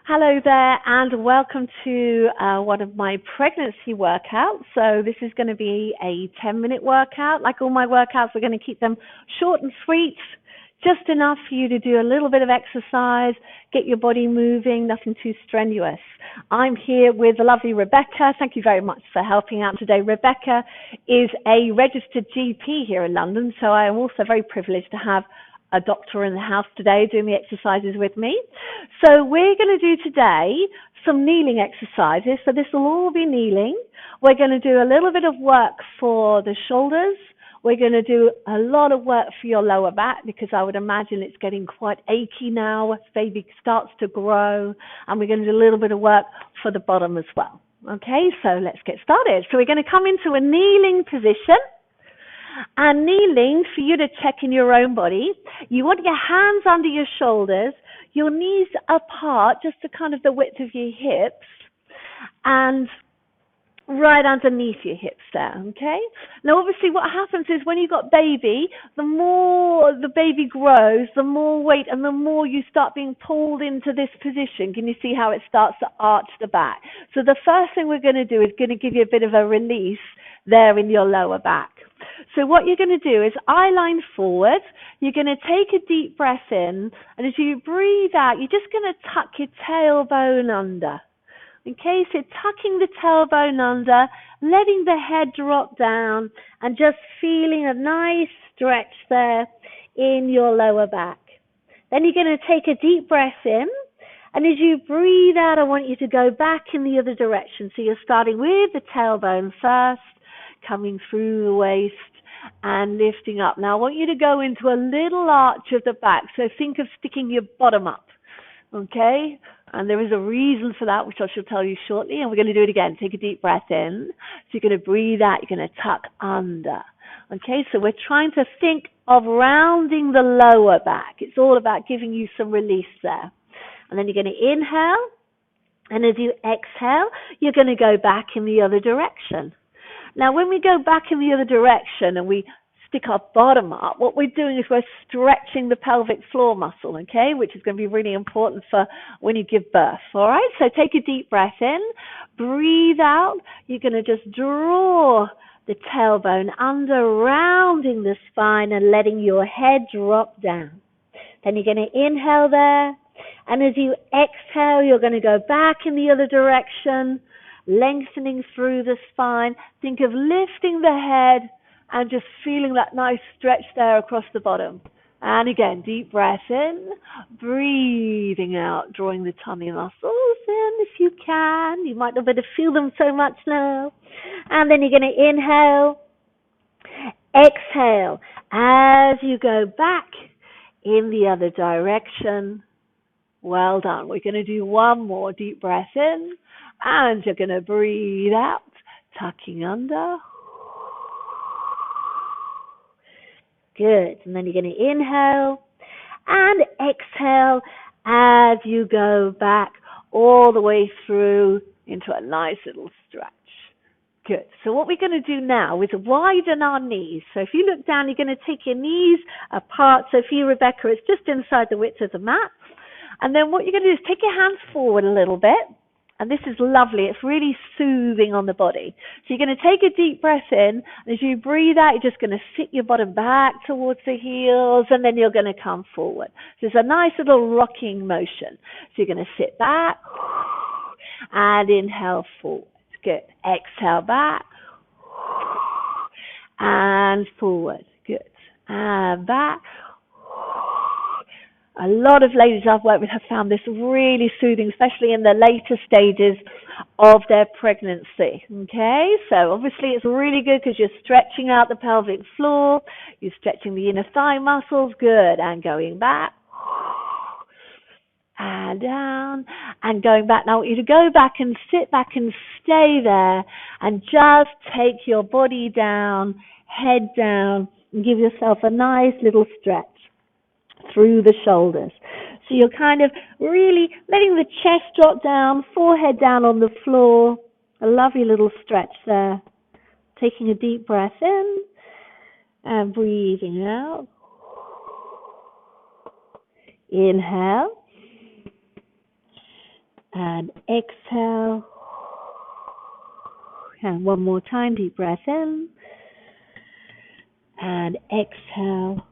Hello there and welcome to one of my pregnancy workouts. So this is going to be a 10-minute workout. Like all my workouts, we're going to keep them short and sweet, just enough for you to do a little bit of exercise, get your body moving, nothing too strenuous. I'm here with the lovely Rebecca. Thank you very much for helping out today. Rebecca is a registered GP here in London, so I am also very privileged to have a doctor in the house today doing the exercises with me. So we're going to do today some kneeling exercises. So this will all be kneeling. We're going to do a little bit of work for the shoulders. We're going to do a lot of work for your lower back because I would imagine it's getting quite achy now as baby starts to grow. And we're going to do a little bit of work for the bottom as well. Okay, so let's get started. So we're going to come into a kneeling position. And kneeling, for you to check in your own body, you want your hands under your shoulders, your knees apart, just to kind of the width of your hips, and right underneath your hips there, okay? Now, obviously, what happens is when you've got baby, the more the baby grows, the more weight and the more you start being pulled into this position. Can you see how it starts to arch the back? So the first thing we're going to do is going to give you a bit of a release there in your lower back. So what you're going to do is eye line forward. You're going to take a deep breath in, and as you breathe out, you're just going to tuck your tailbone under. Okay, so tucking the tailbone under, letting the head drop down, and just feeling a nice stretch there in your lower back. Then you're going to take a deep breath in, and as you breathe out, I want you to go back in the other direction. So you're starting with the tailbone first, coming through the waist and lifting up. Now I want you to go into a little arch of the back. So think of sticking your bottom up. Okay? And there is a reason for that, which I shall tell you shortly. And we're going to do it again. Take a deep breath in. So you're going to breathe out. You're going to tuck under. Okay? So we're trying to think of rounding the lower back. It's all about giving you some release there. And then you're going to inhale. And as you exhale, you're going to go back in the other direction. Now, when we go back in the other direction and we stick our bottom up, what we're doing is we're stretching the pelvic floor muscle, okay, which is going to be really important for when you give birth, all right? So take a deep breath in, breathe out. You're going to just draw the tailbone under, rounding the spine and letting your head drop down. Then you're going to inhale there, and as you exhale, you're going to go back in the other direction, lengthening through the spine. Think of lifting the head and just feeling that nice stretch there across the bottom. And again, deep breath in, breathing out, drawing the tummy muscles in if you can. You might not be able to feel them so much now. And then you're going to inhale, exhale as you go back in the other direction. Well done. We're going to do one more deep breath in. And you're going to breathe out, tucking under. Good. And then you're going to inhale and exhale as you go back all the way through into a nice little stretch. Good. So what we're going to do now is widen our knees. So if you look down, you're going to take your knees apart. So for you, Rebecca, it's just inside the width of the mat. And then what you're going to do is take your hands forward a little bit. And this is lovely. It's really soothing on the body. So you're going to take a deep breath in. And as you breathe out, you're just going to sit your bottom back towards the heels. And then you're going to come forward. So it's a nice little rocking motion. So you're going to sit back and inhale forward. Good. Exhale back and forward. Good. And back. A lot of ladies I've worked with have found this really soothing, especially in the later stages of their pregnancy. Okay, so obviously it's really good because you're stretching out the pelvic floor, you're stretching the inner thigh muscles, good, and going back, and down, and going back. Now I want you to go back and sit back and stay there, and just take your body down, head down, and give yourself a nice little stretch through the shoulders. So you're kind of really letting the chest drop down, forehead down on the floor. A lovely little stretch there. Taking a deep breath in and breathing out. Inhale And exhale. And one more time, deep breath in. And exhale.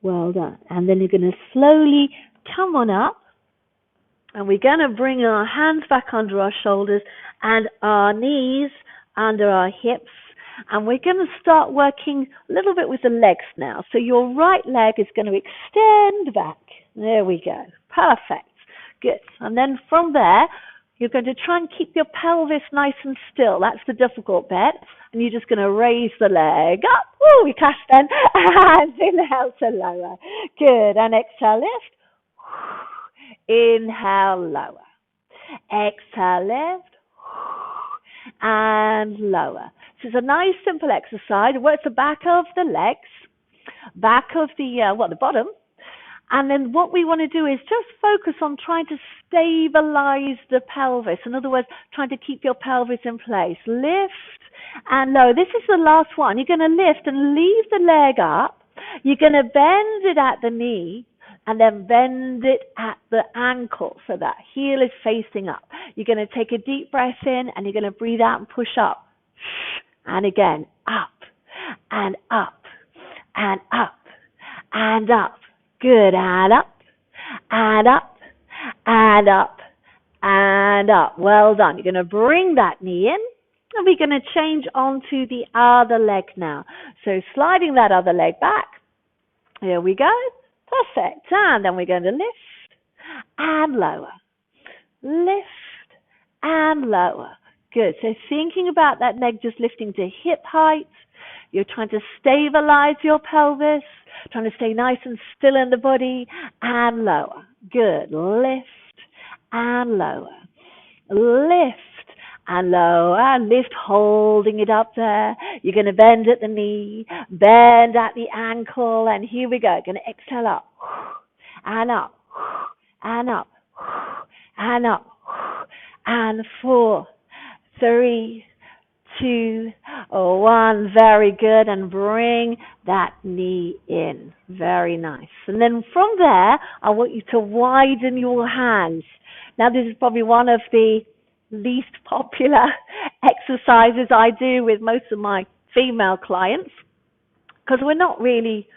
Well done. And then you're going to slowly come on up. And we're going to bring our hands back under our shoulders and our knees under our hips. And we're going to start working a little bit with the legs now. So your right leg is going to extend back. There we go. Perfect. Good. And then from there, you're going to try and keep your pelvis nice and still. That's the difficult bit. And you're just going to raise the leg up. Woo, we catch then. And inhale to lower. Good. And exhale, lift. Inhale, lower. Exhale, lift. And lower. So it's a nice simple exercise. It works the back of the legs, back of the bottom. And then what we want to do is just focus on trying to stabilize the pelvis. In other words, trying to keep your pelvis in place. Lift and lower. This is the last one. You're going to lift and leave the leg up. You're going to bend it at the knee and then bend it at the ankle so that heel is facing up. You're going to take a deep breath in and you're going to breathe out and push up. And again, up and up and up and up. Good, and up, and up, and up, and up. Well done. You're going to bring that knee in, and we're going to change onto the other leg now. So sliding that other leg back. Here we go. Perfect. And then we're going to lift and lower. Lift and lower. Good. So thinking about that leg just lifting to hip height. You're trying to stabilize your pelvis, trying to stay nice and still in the body, and lower. Good. Lift and lower. Lift and lower. Lift, holding it up there. You're going to bend at the knee, bend at the ankle, and here we go. Going to exhale up, and up, and up, and up, and 4, 3, 2, 1. Very good. And bring that knee in. Very nice. And then from there, I want you to widen your hands. Now, this is probably one of the least popular exercises I do with most of my female clients because we're not really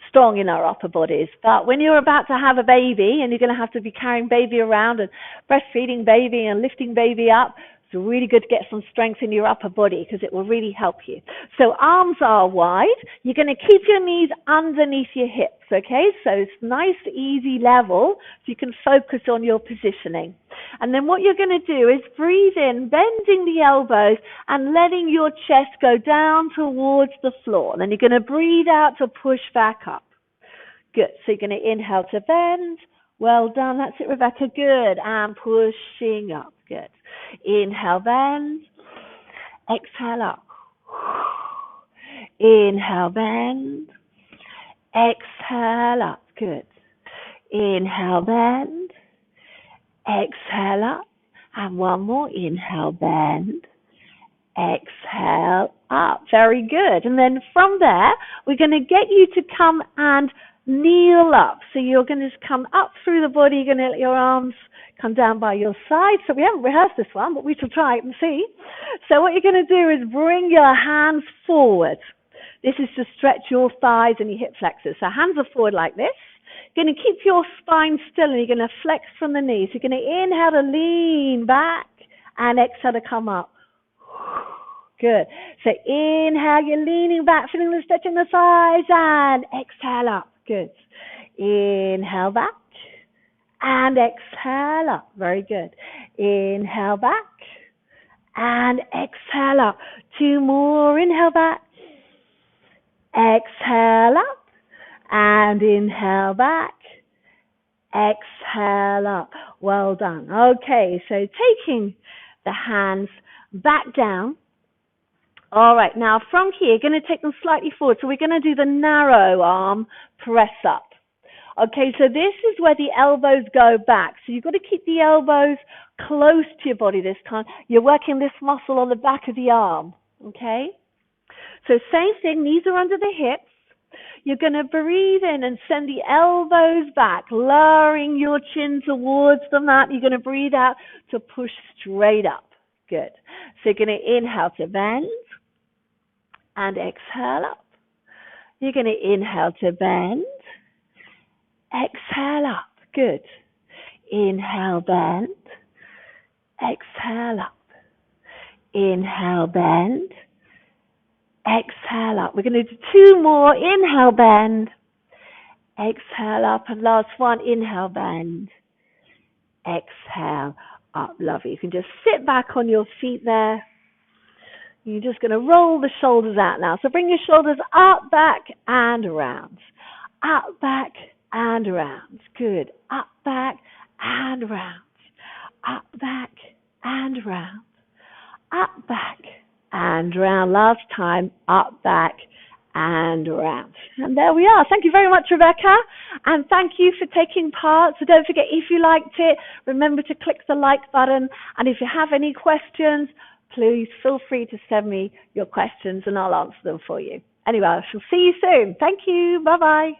strong in our upper bodies. But when you're about to have a baby and you're going to have to be carrying baby around and breastfeeding baby and lifting baby up, it's really good to get some strength in your upper body because it will really help you. So arms are wide. You're going to keep your knees underneath your hips, okay? So it's nice, easy level so you can focus on your positioning. And then what you're going to do is breathe in, bending the elbows and letting your chest go down towards the floor. And then you're going to breathe out to push back up. Good. So you're going to inhale to bend. Well done. That's it, Rebecca. Good. And pushing up. Good. Inhale, bend. Exhale up. Inhale, bend. Exhale up. Good. Inhale, bend. Exhale up. And one more. Inhale, bend. Exhale up. Very good. And then from there, we're going to get you to come and kneel up. So you're going to just come up through the body. You're going to let your arms come down by your side. So we haven't rehearsed this one, but we shall try it and see. So what you're going to do is bring your hands forward. This is to stretch your thighs and your hip flexors. So hands are forward like this. You're going to keep your spine still and you're going to flex from the knees. You're going to inhale to lean back and exhale to come up. Good. So inhale, you're leaning back, feeling the stretch in the thighs, and exhale up. Good. Inhale back. And exhale up. Very good. Inhale back. And exhale up. 2 more. Inhale back. Exhale up. And inhale back. Exhale up. Well done. Okay, so taking the hands back down. All right, now from here, going to take them slightly forward. So we're going to do the narrow arm press up. Okay, so this is where the elbows go back. So you've got to keep the elbows close to your body this time. You're working this muscle on the back of the arm, okay? So same thing, knees are under the hips. You're going to breathe in and send the elbows back, lowering your chin towards the mat. You're going to breathe out to push straight up. Good. So you're going to inhale to bend and exhale up. You're going to inhale to bend, exhale up. Good. Inhale, bend, exhale up. Inhale, bend, exhale up. We're going to do 2 more. Inhale, bend, exhale up. And last one, inhale, bend, exhale up. Lovely. You can just sit back on your feet there. You're just going to roll the shoulders out now. So bring your shoulders up, back, and around. Up, back, and around. Good. Up, back, and around. Up, back, and around. Up, back, and around. Last time, up, back, and around. And there we are. Thank you very much, Rebecca. And thank you for taking part. So don't forget, if you liked it, remember to click the like button. And if you have any questions, please feel free to send me your questions and I'll answer them for you. Anyway, I shall see you soon. Thank you. Bye-bye.